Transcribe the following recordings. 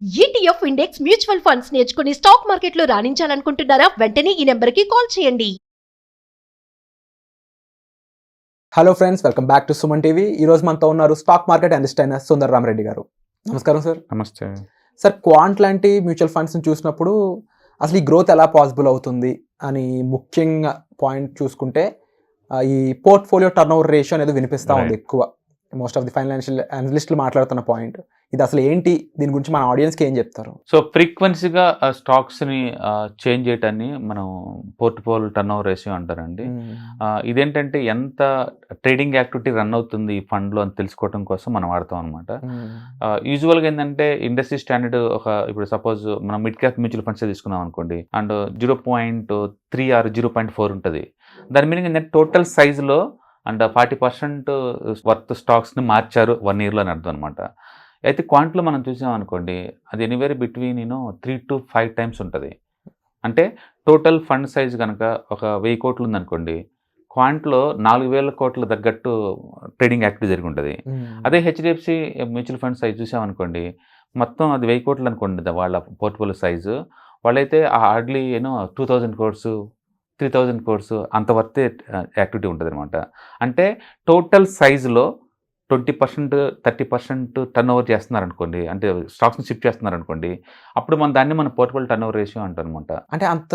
ETF index mutual funds నేర్చుకుని stock మార్కెట్లో రాణించాలనుకుంటున్నారా? వెంటనే ఈ నెంబర్కి కాల్ చేయండి. Hello friends, welcome back to Suman TV. ఈ రోజు మనతో ఉన్నారు స్టాక్ మార్కెట్ అనలిస్ట్ అయిన సుందర్ రామరెడ్డి గారు. నమస్కారం సార్. నమస్తే సార్, క్వాంట్ లాంటి మ్యూచువల్ ఫండ్స్ని చూసినప్పుడు అసలు ఈ గ్రోత్ ఎలా పాసిబుల్ అవుతుంది అని ముఖ్యంగా పాయింట్ చూసుకుంటే ఈ పోర్ట్ఫోలియో టర్న్ ఓవర్ రేషియో అనేది వినిపిస్తూ ఉంది ఎక్కువ. మోస్ట్ ఆఫ్ ది ఫైనాన్షియల్ అనలిస్టులు మాట్లాడుతున్న పాయింట్ ఇది. అసలు ఏంటి, దీని గురించి మన ఆడియన్స్కి ఏం చెప్తారు? సో ఫ్రీక్వెన్సీగా స్టాక్స్ని చేంజ్ చేయటాన్ని మనం పోర్ట్ఫోలియో టర్న్ ఓవర్ రేషియో అంటారండి. ఇదేంటంటే ఎంత ట్రేడింగ్ యాక్టివిటీ రన్ అవుతుంది ఈ ఫండ్లో అని తెలుసుకోవడం కోసం మనం వాడతాం అనమాట. యూజువల్గా ఏంటంటే ఇండస్ట్రీ స్టాండర్డ్ ఇప్పుడు సపోజ్ మనం మిడ్ క్యాప్ మ్యూచువల్ ఫండ్స్ తీసుకున్నాం అనుకోండి, అండ్ 0.3 ఆర్ 0.4 ఉంటుంది. దాని మీనింగ్ ఏంటంటే టోటల్ సైజులో అండ్ 40% వర్త్ స్టాక్స్ని మార్చారు 1 yearలో అని అర్థం అనమాట. అయితే క్వాంట్లో మనం చూసామనుకోండి, అది ఎనీవేర్ బిట్వీన్ 3 to 5 times ఉంటుంది. అంటే టోటల్ ఫండ్ సైజ్ కనుక ఒక 1000 కోట్లు ఉందనుకోండి, క్వాంట్లో 4000 కోట్ల తగ్గట్టు ట్రేడింగ్ యాక్టివిటీ జరిగి ఉంటుంది. అదే హెచ్డిఎఫ్సి మ్యూచువల్ ఫండ్ సైజ్ చూసామనుకోండి, మొత్తం అది 1000 కోట్లు అనుకోండి వాళ్ళ పోర్ట్ఫోలియో సైజు. వాళ్ళైతే హార్డ్లీ 2000 crores 3000 crores అంత వర్తే యాక్టివిటీ ఉంటుంది అనమాట. అంటే టోటల్ సైజులో 20% 30% టర్న్ ఓవర్ చేస్తున్నారు అనుకోండి, అంటే స్టాక్స్ని షిఫ్ట్ చేస్తున్నారు అనుకోండి, అప్పుడు మన పోర్ట్ఫోలియో టర్న్ ఓవర్ రేషియో అంటారు అనమాట. అంటే అంత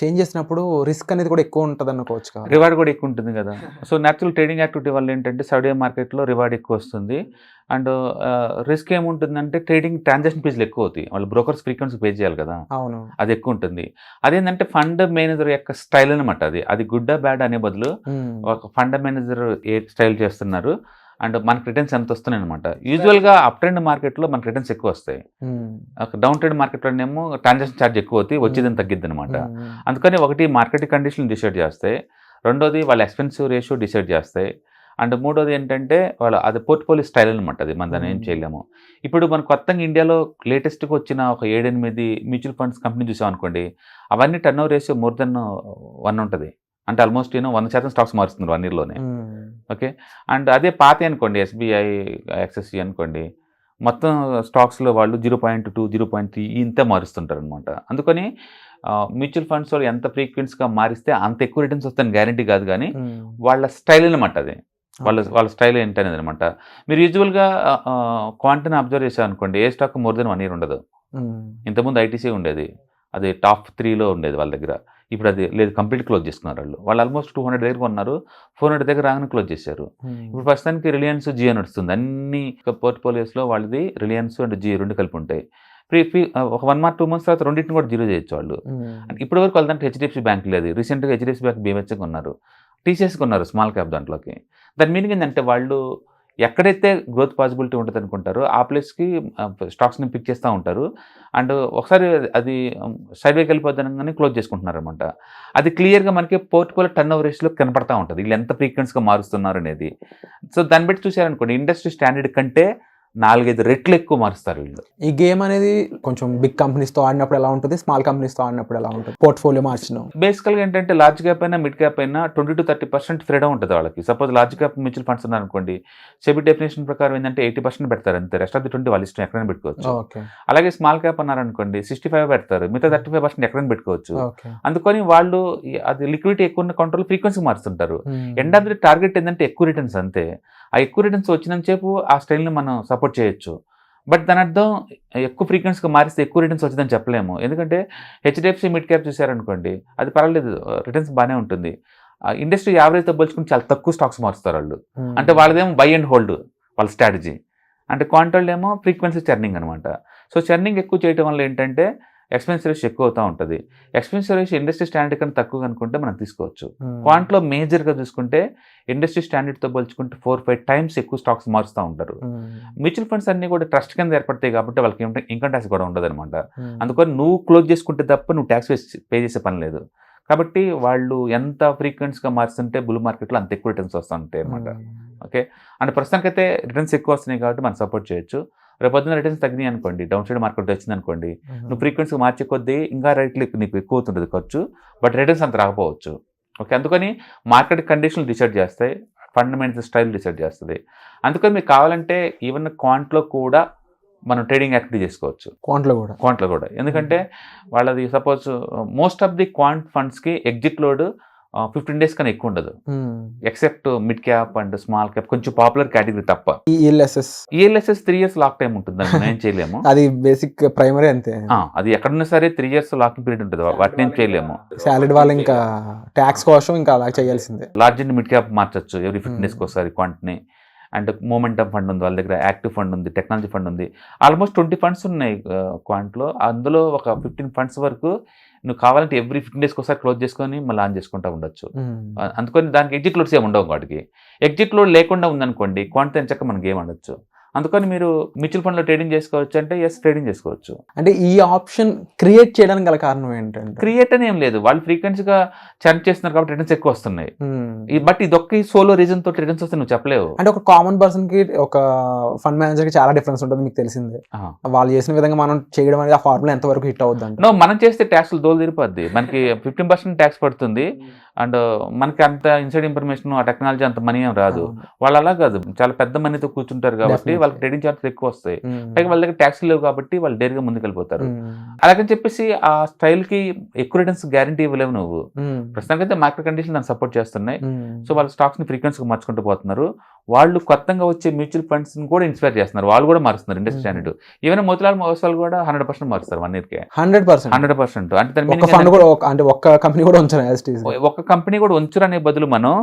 చేంజ్ చేసినప్పుడు రిస్క్ అనేది కూడా ఎక్కువ ఉంటుంది అనుకోవచ్చు కదా, రివార్డ్ కూడా ఎక్కువ ఉంటుంది కదా. సో న్యాచురల్ ట్రేడింగ్ యాక్టివిటీ వల్ల ఏంటంటే సౌదీ మార్కెట్లో రివార్డ్ ఎక్కువ వస్తుంది. అండ్ రిస్క్ ఏముంటుందంటే ట్రేడింగ్ ట్రాన్సాక్షన్ ఫీజులు ఎక్కువ అవుతాయి, వాళ్ళు బ్రోకర్స్ ఫ్రీక్వెన్సీ పే చేయాలి కదా, అవును, అది ఎక్కువ ఉంటుంది. అదేంటంటే ఫండ్ మేనేజర్ యొక్క స్టైల్ అనమాట. అది గుడ్ బ్యాడ్ అనే బదులు ఒక ఫండ్ మేనేజర్ ఏ స్టైల్ చేస్తున్నారు అండ్ మనకి రిటర్న్స్ ఎంత వస్తున్నాయి అనమాట. యూజువల్గా అప్ ట్రెండ్ మార్కెట్లో మనకి రిటర్న్స్ ఎక్కువ వస్తాయి, డౌన్ ట్రెండ్ మార్కెట్లోనేమో ట్రాన్సాక్షన్ ఛార్జ్ ఎక్కువ అవుతాయి, వచ్చేదని తగ్గిద్ది అనమాట. అందుకని ఒకటి మార్కెట్ కండిషన్ డిసైడ్ చేస్తాయి, రెండోది వాళ్ళ ఎక్స్పెన్సివ్ రేషియో డిసైడ్ చేస్తాయి, అండ్ మూడోది ఏంటంటే అది పోర్ట్ఫోలియో స్టైల్ అనమాట. అది మనం దాన్ని ఏం చేయలేము. ఇప్పుడు మన కొత్తగా ఇండియాలో లేటెస్ట్గా వచ్చిన ఒక 7-8 మ్యూచువల్ ఫండ్స్ కంపెనీ చూసాం అనుకోండి, అవన్నీ turn over ratio more than 1 ఉంటుంది. అంటే ఆల్మోస్ట్ 100% స్టాక్స్ మారుస్తున్నారు 1 yearలోనే. ఓకే, అండ్ అదే పాత అనుకోండి ఎస్బీఐ యాక్సిస్ అనుకోండి, మొత్తం స్టాక్స్లో వాళ్ళు 0.2 0.3 ఇంతే మారుస్తుంటారు అనమాట. అందుకని మ్యూచువల్ ఫండ్స్ వాళ్ళు ఎంత ఫ్రీక్వెన్సీగా మారిస్తే అంత ఎక్కువ రిటర్న్స్ వస్తాయని గ్యారంటీ కాదు, కానీ వాళ్ళ స్టైల్ అనమాట. అది వాళ్ళ స్టైల్ ఏంటనేది అనమాట. మీరు యూజువల్గా క్వాంట్ని అబ్జర్వ్ చేశారు అనుకోండి, ఏ స్టాక్ more than 1 year ఉండదు. ఇంతకుముందు ఐటీసీ ఉండేది, అది టాప్ 3లో ఉండేది వాళ్ళ దగ్గర. ఇప్పుడు అది లేదు, కంప్లీట్ క్లోజ్ చేసుకున్నారు వాళ్ళు ఆల్మోస్ట్ 200 దగ్గర కొన్నారు, 400 దగ్గర రాగానే క్లోజ్ చేశారు. ఇప్పుడు ప్రస్తుతానికి రిలయన్స్, జియో నడుస్తుంది. అన్ని పోర్ట్ఫోలియోస్లో వాళ్ళది రిలయన్స్ అండ్ జియో 2 కలిపి ఉంటాయి. ఒక 1 or 2 months తర్వాత రెండింటిని కూడా జీరో చేయొచ్చు వాళ్ళు. ఇప్పటి వరకు వాళ్ళంటే హెచ్డిఎఫ్సి బ్యాంక్ లేదు, రీసెంట్గా హెచ్డిఎఫ్సి బ్యాంక్ బీమహెచ్ కొన్నారు, టీసీఎస్ కొన్నారు స్మాల్ క్యాప్ దాంట్లోకి. దాని మీనింగ్ ఏంటంటే వాళ్ళు ఎక్కడైతే గ్రోత్ పాసిబిలిటీ ఉంటుంది అనుకుంటారో ఆ ప్లేస్కి స్టాక్స్ని పిక్ చేస్తూ ఉంటారు, అండ్ ఒకసారి అది సైడ్వేకి వెళ్ళిపోతానని క్లోజ్ చేసుకుంటున్నారు అనమాట. అది క్లియర్గా మనకి పోర్ట్ఫోలియో టర్న్ ఓవర్ రేషియోలో కనపడతా ఉంటుంది, వీళ్ళు ఎంత ఫ్రీక్వెన్సీగా మారుస్తున్నారు అనేది. సో దాన్ని బట్టి చూసారనుకోండి, ఇండస్ట్రీ స్టాండర్డ్ కంటే 4-5 రెట్లు ఎక్కువ మారుస్తారు వీళ్ళు. ఈ గేమ్ అనేది కొంచెం బిగ్ కంపెనీస్తో ఆడినప్పుడు ఎలా ఉంటుంది, స్మాల్ కంపెనీస్తో ఆడినప్పుడు ఎలా ఉంటుంది పోర్ట్ఫోలియో మార్చిన? బేసికల్గా ఏంటంటే లార్జ్ క్యాప్ అయినా మిడ్ క్యాప్ అయినా 20 to 30% ఫ్రీడమ్ ఉంటుంది వాళ్ళకి. Suppose large cap mutual funds ఉన్నారనుకోండి, సెబీ డెఫినేషన్ ప్రకారం ఏంటంటే 80% పెడతారు అంతే, రెస్ట్ ఆఫ్ ది 20 వాళ్ళ ఇష్టం ఎక్కడైనా పెట్టుకోవచ్చు. అలాగే స్మాల్ క్యాప్ అన్నారనుకోండి 65 పెడతారు, మిగతా 35% ఎక్కడైనా పెట్టుకోవచ్చు. అందుకని వాళ్ళు అది లిక్విడిటీ ఎక్కువ ఉన్న కౌంటర్లో ఫ్రీక్వెన్సీ మారుస్తుంటారు. ఎండ్ ఆఫ్ ది టార్గెట్ ఏంటంటే ఎక్కువ రిటర్న్స్ అంతే. ఆ ఎక్కువ రిటర్న్స్ వచ్చినంతసేపు ఆ స్టైల్ని మనం సపోర్ట్ చేయొచ్చు, బట్ దాని అర్థం ఎక్కువ ఫ్రీక్వెన్సీగా మారిస్తే ఎక్కువ రిటర్న్స్ వచ్చిందని చెప్పలేము. ఎందుకంటే హెచ్డిఎఫ్సి మిడ్ క్యాప్ చూసారనుకోండి, అది పర్వాలేదు, రిటర్న్స్ బాగానే ఉంటుంది. ఇండస్ట్రీ యావరేజ్తో పోల్చుకుని చాలా తక్కువ స్టాక్స్ మారుస్తారు వాళ్ళు. అంటే వాళ్ళదేమో బై అండ్ హోల్డ్ వాళ్ళ స్ట్రాటజీ, అంటే క్వాంటల్ ఏమో ఫ్రీక్వెన్సీ చర్నింగ్ అనమాట. సో చర్నింగ్ ఎక్కువ చేయడం వల్ల ఏంటంటే ఎక్స్పెన్స్ రేషియో ఎక్కువ అవుతూ ఉంటుంది. ఎక్స్పెన్స్ రేషియో ఇండస్ట్రీ స్టాండర్డ్ కన్నా తక్కువ అనుకుంటే మనం తీసుకోవచ్చు. క్వాంట్లో మేజర్గా చూసుకుంటే ఇండస్ట్రీ స్టాండర్డ్తో పోల్చుకుంటే 4-5 times ఎక్కువ స్టాక్స్ మారుస్తూ ఉంటారు. మ్యూచువల్ ఫండ్స్ అన్ని కూడా ట్రస్ట్ కింద ఏర్పడతాయి కాబట్టి వాళ్ళకి ఇన్కమ్ ట్యాక్స్ కూడా ఉండదు అనమాట. అందుకని నువ్వు క్లోజ్ చేసుకుంటే తప్ప నువ్వు ట్యాక్స్ పే చేసే పని లేదు. కాబట్టి వాళ్ళు ఎంత ఫ్రీక్వెన్సీగా మారుస్తుంటే బుల్ మార్కెట్లో అంత ఎక్కువ రిటర్న్స్ వస్తూ ఉంటాయి అనమాట. ఓకే, అంటే ప్రస్తుతానికైతే రిటర్న్స్ ఎక్కువ వస్తున్నాయి కాబట్టి మనం సపోర్ట్ చేయొచ్చు. రేపు పొద్దున్న రిటర్న్స్ తగ్గినాయి అనుకోండి, డౌన్ సైడ్ మార్కెట్ వచ్చింది అనుకోండి, నువ్వు ఫ్రీక్వెన్సీ మార్చే కొద్దీ ఇంకా రేట్లు నీకు ఎక్కువ అవుతుంటుంది ఖర్చు, బట్ రిటర్న్స్ అంత రాకపోవచ్చు. ఓకే, అందుకని మార్కెట్ కండిషన్లు డిసైడ్ చేస్తాయి, ఫండమెంటల్ స్టైల్ డిసైడ్ చేస్తుంది. అందుకని మీకు కావాలంటే ఈవెన్ క్వాంట్లో కూడా మనం ట్రేడింగ్ యాక్టివిటీ చేసుకోవచ్చు క్వాంట్లో కూడా. ఎందుకంటే వాళ్ళది suppose most of the quant ఫండ్స్కి ఎగ్జిట్ లోడ్ 15 days కన్నా ఎక్కువ ఉండదు, except mid cap and small cap కొంచెం పాపులర్ కేటగిరీ తప్ప. ఈఎల్ఎస్ఎస్ 3 years లాక్ టైం ఉంటుంది, ఏం చేయలేము. అది బేసిక్ ప్రైమరీ అంతే, అది ఎక్కడున్నా సరే 3 years లాకింగ్ పీరియడ్ ఉంటుంది, వాటిని ఏం చేయలేము. సాలరీ వాళ్ళు ఇంకా ట్యాక్స్ కోసం ఇంకా అలా చేయాల్సిందే. లార్జ్ అండ్ మిడ్ క్యాప్ మార్చచ్చు ఎవ్రీ 15 days ఒకసారి క్వాంట్ని. అండ్ మొమెంటమ్ ఫండ్ ఉంది వాళ్ళ దగ్గర, యాక్టివ్ ఫండ్ ఉంది, టెక్నాలజీ ఫండ్ ఉంది. ఆల్మోస్ట్ 20 funds ఉన్నాయి క్వాంట్లో. అందులో ఒక 15 funds వరకు నువ్వు కావాలంటే ఎవ్రీ 15 days ఒకసారి క్లోజ్ చేసుకొని మళ్ళీ ఆన్ చేసుకుంటూ ఉండొచ్చు. అందుకని దానికి ఎగ్జిట్ లోడ్స్ ఏమి ఉండవు. వాటికి ఎగ్జిట్ లోడ్ లేకుండా ఉందనుకోండి క్వాంట్ ఎంచక్క మనం గేమ్ ఆడొచ్చు. అందుకని మీరు మ్యూచువల్ ఫండ్లో ట్రేడింగ్ చేసుకోవచ్చు అంటే ట్రేడింగ్ చేసుకోవచ్చు. అంటే ఈ ఆప్షన్ క్రియేట్ చేయడానికి గల కారణం ఏంటంటే, క్రియేట్ అని ఏం లేదు, వాళ్ళు ఫ్రీక్వెన్సీగా చర్న్ చేస్తున్నారు కాబట్టి రిటర్న్స్ ఎక్కువ వస్తున్నాయి. బట్ ఇదొక్క సోలో రీజన్ తోటి రిటర్న్స్ వస్తే నువ్వు చెప్పలేవు. అంటే ఒక కామన్ పర్సన్ కి ఒక ఫండ్ మేనేజర్ కి చాలా డిఫరెన్స్ ఉంటుంది, మీకు తెలిసిందే. వాళ్ళు చేసిన విధంగా మనం చేయడం అనేది ఆ ఫార్ములా ఎంత వరకు హిట్ అవుద్ది అంటే, మనం చేస్తే ట్యాక్స్లు దోలు తీరిపోద్ది. మనకి 15% ట్యాక్స్ పడుతుంది అండ్ మనకి అంత ఇన్సైడ్ ఇన్ఫర్మేషన్ ఆ టెక్నాలజీ అంత మనీ ఏం రాదు. వాళ్ళు అలా కాదు, చాలా పెద్ద మనీతో కూర్చుంటారు కాబట్టి వాళ్ళకి ట్రేడింగ్ చార్జెస్ ఎక్కువ వస్తాయి. పైగా వాళ్ళ దగ్గర ట్యాక్స్ లేవు కాబట్టి వాళ్ళు డైరెక్ట్గా ముందుకు వెళ్ళిపోతారు. అలాగని చెప్పేసి ఆ స్టైల్ కి ఎక్కువ రిటర్న్స్ గ్యారంటీ ఇవ్వలేవు నువ్వు. ప్రస్తుతానికి అయితే మార్కెట్ కండిషన్ దాన్ని సపోర్ట్ చేస్తున్నాయి. సో వాళ్ళ స్టాక్స్ ని ఫ్రీక్వెన్సీగా మార్చుకుంటూ పోతున్నారు. వాళ్ళు కొత్తగా వచ్చే మ్యూచువల్ ఫండ్స్ కూడా ఇన్స్పైర్ చేస్తున్నారు, వాళ్ళు కూడా మారుస్తున్నారు industry standard. Even Motilal Oswal కూడా 100% మారుస్తారు 1 year కి. 100%. అంటే ఒక్క కంపెనీ కూడా ఒక్క కంపెనీ కూడా ఉంచరు అనే బదులు మనం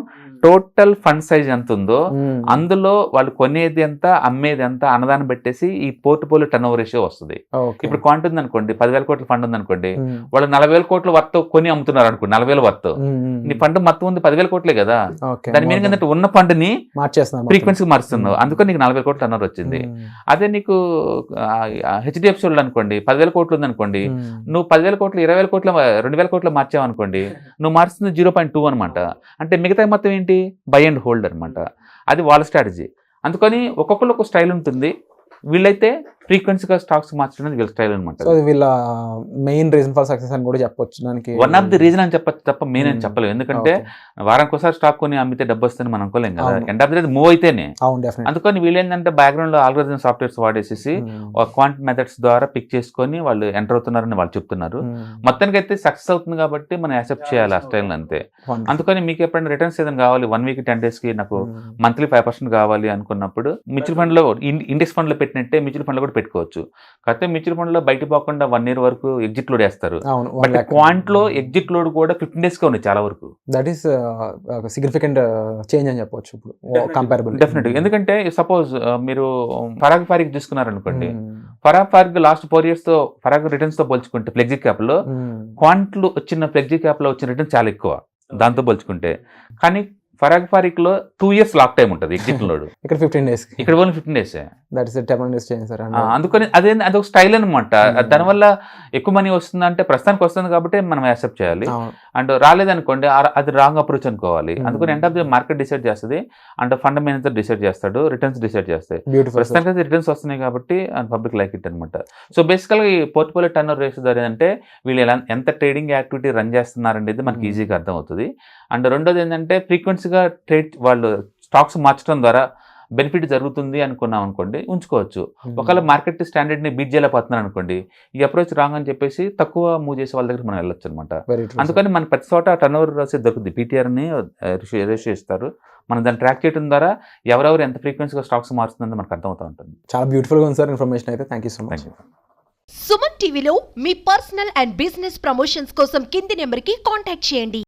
టోటల్ ఫండ్ సైజ్ ఎంత ఉందో అందులో వాళ్ళు కొనేది ఎంత అమ్మేది ఎంత అన్నదాన్ని పెట్టేసి ఈ పోర్ట్ఫోలియో టర్న్ ఓవర్ రేషియో వస్తుంది. ఇప్పుడు క్వాంట్ ఉంది అనుకోండి, 10,000 కోట్ల ఫండ్ ఉంది అనుకోండి, వాళ్ళు 40,000 కోట్ల వర్త్ కొని అమ్ముతున్నారు అనుకోండి, 40,000 వర్త్. నీ ఫండ్ మొత్తం ఉంది 10,000 కోట్లే కదా, దాని మీనింగ్ ఏంటంటే ఉన్న ఫండ్ ని ఫ్రీక్వెన్సీ మారుస్తున్నావు, అందుకని నీకు 40,000 కోట్ల టర్న్ ఓవర్ వచ్చింది. అదే నీకు హెచ్డిఎఫ్సి అనుకోండి 10,000 కోట్లు ఉంది అనుకోండి, నువ్వు 10,000 కోట్లు 20,000 కోట్ల 2,000 కోట్లు మార్చావు అనుకోండి, నువ్వు మార్చుతుంది 0.2 అనమాట. అంటే మిగతా మొత్తం ఏంటి, బై అండ్ హోల్డ్ అనమాట. అది వాళ్ళ స్ట్రాటజీ. అందుకని ఒక్కొక్కరు ఒక స్టైల్ ఉంటుంది. వీళ్ళైతే ఫ్రీక్వెన్సీగా స్టాక్స్ మార్చడం వీళ్ళ స్టైల్ అనమాట. వీళ్ళ మెయిన్ రీజన్ ఫర్ సక్సెస్ అని కూడా చెప్పొచ్చు. దానికి వన్ ఆఫ్ ది రీజన్ అని చెప్పచ్చు తప్ప మెయిన్ అని చెప్పలేము. ఎందుకంటే వారానికి ఒకసారి స్టాక్ కొని అమ్మితే డబ్బు వస్తుందని మనం అనుకోలేం కదా, end of the day move అయితేనే. అందుకని వీళ్ళు ఏంటంటే బ్యాక్గ్రౌండ్ లో ఆల్గోరిథం సాఫ్ట్వేర్స్ వాడేసేసి క్వాంట్ మెథడ్స్ ద్వారా పిక్ చేసుకొని వాళ్ళు ఎంటర్ అవుతున్నారని వాళ్ళు చెప్తున్నారు. మొత్తానికి అయితే సక్సెస్ అవుతుంది కాబట్టి మనం యాక్సెప్ట్ చేయాలి ఆ స్టైల్ అంతే. అందుకని మీకు ఎప్పుడైనా రిటర్న్స్ ఏదైనా కావాలి 1 week 10 days కి నాకు మంత్లీ 5% కావాలి అనుకున్నప్పుడు మ్యూచువల్ ఫండ్ లో ఇండెక్స్ ఫండ్ లో పెట్టినట్టే మ్యూచువల్ ఫండ్ లో కూడా పెట్టుకోవచ్చు. కాకపోతే మ్యూచువల్ ఫండ్ లో బయట పోకుండా 1 year వరకు ఎగ్జిట్ లోడ్ వేస్తారు. బట్ క్వాంట్ లో ఎగ్జిట్ లోడ్ కూడా 15 days గా ఉన్నాయి చాలా వరకు. దట్ ఈస్ సిగ్నిఫికెంట్ చేంజ్ అని చెప్పొచ్చు ఇప్పుడు కంపారబుల్. డెఫినెట్. ఎందుకంటే సపోజ్ మీరు పరాగ్ ఫారిక్ చూసుకున్నారు అనుకోండి, పరాగ్ ఫారిక్ లాస్ట్ 4 years తో పరాగ్ రిటర్న్స్ తో పోల్చుకుంటే ఫ్లెక్సీ క్యాప్ లో క్వాంట్ లో వచ్చిన ఫ్లెక్సీ క్యాప్ లో వచ్చిన రిటర్న్స్ చాలా ఎక్కువ దాంతో పోల్చుకుంటే. కానీ పరాగ్ ఫారిక్ లో 2 years లాక్ టైం ఉంటుంది ఎగ్జిట్ లోడ్, ఇక్కడ 15 days, ఇక్కడ ఓన్లీ 15 days. అందుకని అదొక స్టైల్ అనమాట. దానివల్ల ఎక్కువ మనీ వస్తుందంటే ప్రస్తుతానికి వస్తుంది కాబట్టి మనం యాక్సెప్ట్ చేయాలి. అండ్ రాలేదనుకోండి అది రాంగ్ అప్రోచ్ అనుకోవాలి. అందుకని end of the market decide చేస్తుంది అండ్ ఫండ్ మేనేజర్ డిసైడ్ చేస్తాడు, రిటర్న్స్ డిసైడ్ చేస్తాయి. ప్రస్తుతానికి అయితే రిటర్న్స్ వస్తున్నాయి కాబట్టి పబ్లిక్ లైక్ ఇట్ అనమాట. సో బేసికల్గా ఈ పోర్ట్ఫోలియో టర్న్ ఓవర్ రేషియో ద్వారా అంటే వీళ్ళు ఎంత ట్రేడింగ్ యాక్టివిటీ రన్ చేస్తున్నారనేది మనకి ఈజీగా అర్థం అవుతుంది. అండ్ రెండోది ఏంటంటే ఫ్రీక్వెన్సీగా వాళ్ళు స్టాక్స్ మార్చడం ద్వారా బెనిఫిట్ జరుగుతుంది అనుకున్నాం అనుకోండి ఉంచుకోవచ్చు. ఒకవేళ మార్కెట్ స్టాండర్డ్ ని బీట్ చేయలేకపోతున్నారు అనుకోండి, ఈ అప్రోచ్ రాంగ్ అని చెప్పేసి తక్కువ మూవ్ చేసే వాళ్ళ దగ్గర మనం వెళ్ళొచ్చు అనమాట. అందుకని మన ప్రతి చోట టర్న్ ఓవర్ రేషియో దొరుకుతుంది, పీటీఆర్ ని రేషియో ఇస్తారు. మనం దాన్ని ట్రాక్ చేయడం ద్వారా ఎవరెవరు ఎంత ఫ్రీక్వెన్సీగా స్టాక్స్ మారుతుందో మనకు అర్థమవుతూ ఉంటుంది. చాలా బ్యూటిఫుల్ గా ఉంది సార్ ఇన్ఫర్మేషన్ అయితే. Thank you so much. Suman టీవీలో మీ పర్సనల్ అండ్ బిజినెస్ ప్రమోషన్స్ కోసం కింది నెంబర్కి కాంటాక్ట్ చేయండి.